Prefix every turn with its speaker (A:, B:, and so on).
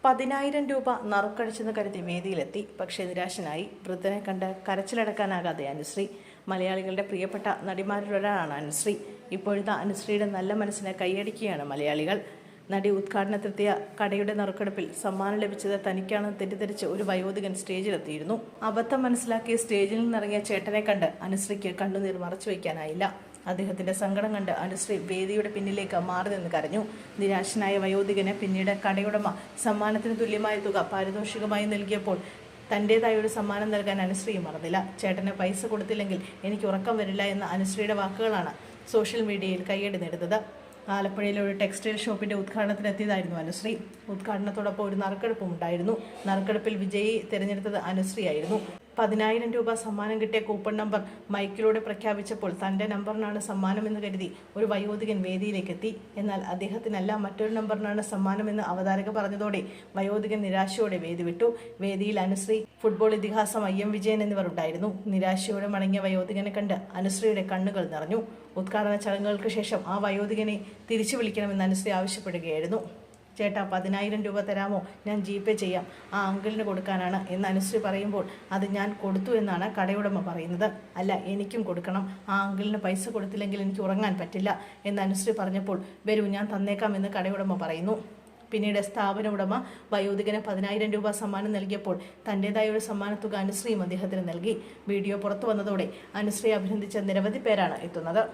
A: 10,000 രൂപ നറുക്കടിച്ചെന്ന് കരുതി വേദിയിലെത്തി. പക്ഷേ നിരാശനായി. വൃദ്ധനെ കണ്ട് കരച്ചിലടക്കാനാകാതെ അനുശ്രീ. മലയാളികളുടെ പ്രിയപ്പെട്ട നടിമാരിലൊരാളാണ് അനുശ്രീ. ഇപ്പോഴത്തെ അനുശ്രീയുടെ നല്ല മനസ്സിനെ കൈയടിക്കുകയാണ് മലയാളികൾ. നടി ഉദ്ഘാടനത്തിലെത്തിയ കടയുടെ നറുക്കെടുപ്പിൽ സമ്മാനം ലഭിച്ചത് തനിക്കാണെന്ന് തെറ്റിദ്ധരിച്ച് ഒരു വയോധികൻ സ്റ്റേജിലെത്തിയിരുന്നു. അബദ്ധം മനസ്സിലാക്കി സ്റ്റേജിൽ നിന്നിറങ്ങിയ ചേട്ടനെ കണ്ട് അനുശ്രീക്ക് കണ്ണുനീർ മറച്ചു വയ്ക്കാനായില്ല. അദ്ദേഹത്തിന്റെ സങ്കടം കണ്ട് അനുശ്രീ വേദിയുടെ പിന്നിലേക്ക് മാറി നിന്ന് കരഞ്ഞു. നിരാശനായ വയോധികന് പിന്നീട് കടയുടമ സമ്മാനത്തിന് തുല്യമായ തുക പാരിതോഷികമായി നൽകിയപ്പോൾ തൻ്റെതായ ഒരു സമ്മാനം നൽകാൻ അനുശ്രീ മറന്നില്ല. ചേട്ടന് പൈസ കൊടുത്തില്ലെങ്കിൽ എനിക്ക് ഉറക്കം വരില്ല എന്ന അനുശ്രീയുടെ വാക്കുകളാണ് സോഷ്യൽ മീഡിയയിൽ കയ്യടി നേടുന്നത്. ആലപ്പുഴയിലെ ഒരു ടെക്സ്റ്റൈൽ ഷോപ്പിന്റെ ഉദ്ഘാടനത്തിനെത്തിയതായിരുന്നു അനുശ്രീ. ഉദ്ഘാടനത്തോടൊപ്പം ഒരു നറുക്കെടുപ്പും ഉണ്ടായിരുന്നു. നറുക്കെടുപ്പിൽ വിജയി തിരഞ്ഞെടുത്തത് അനുശ്രീ ആയിരുന്നു. 10,000 രൂപ സമ്മാനം കിട്ടിയ കൂപ്പൺ നമ്പർ മൈക്കിലൂടെ പ്രഖ്യാപിച്ചപ്പോൾ തൻ്റെ നമ്പറിനാണ് സമ്മാനമെന്ന് കരുതി ഒരു വയോധികൻ വേദിയിലേക്ക് എത്തി. എന്നാൽ അദ്ദേഹത്തിനല്ല, മറ്റൊരു നമ്പറിനാണ് സമ്മാനമെന്ന് അവതാരക പറഞ്ഞതോടെ വയോധികൻ നിരാശയോടെ വേദി വിട്ടു. വേദിയിൽ അനുശ്രീ, ഫുട്ബോൾ ഇതിഹാസം IM വിജയൻ എന്നിവർ ഉണ്ടായിരുന്നു. നിരാശയോടെ മടങ്ങിയ വയോധികനെ കണ്ട് അനുശ്രീയുടെ കണ്ണുകൾ നിറഞ്ഞു. ഉദ്ഘാടന ചടങ്ങുകൾക്ക് ശേഷം ആ വയോധികനെ തിരിച്ചു വിളിക്കണമെന്ന് അനുശ്രീ ആവശ്യപ്പെടുകയായിരുന്നു. ചേട്ടാ, 10,000 രൂപ തരാമോ? ഞാൻ GPay ചെയ്യാം, ആ അങ്കിളിന് കൊടുക്കാനാണ് എന്ന് അനുശ്രീ പറയുമ്പോൾ അത് ഞാൻ കൊടുത്തു എന്നാണ് കടയുടമ പറയുന്നത്. അല്ല, എനിക്കും കൊടുക്കണം, ആ അങ്കിളിന് പൈസ കൊടുത്തില്ലെങ്കിൽ എനിക്ക് ഉറങ്ങാൻ പറ്റില്ല എന്ന് അനുശ്രീ പറഞ്ഞപ്പോൾ വരൂ ഞാൻ തന്നേക്കാം എന്ന് കടയുടമ പറയുന്നു. പിന്നീട് സ്ഥാപന ഉടമ വയോധികന് 10,000 രൂപ സമ്മാനം നൽകിയപ്പോൾ തൻ്റെതായ ഒരു സമ്മാനത്തുക അനുശ്രീയും അദ്ദേഹത്തിന് നൽകി. വീഡിയോ പുറത്തു വന്നതോടെ അനുശ്രീ അഭിനന്ദിച്ച നിരവധി പേരാണ് എത്തുന്നത്.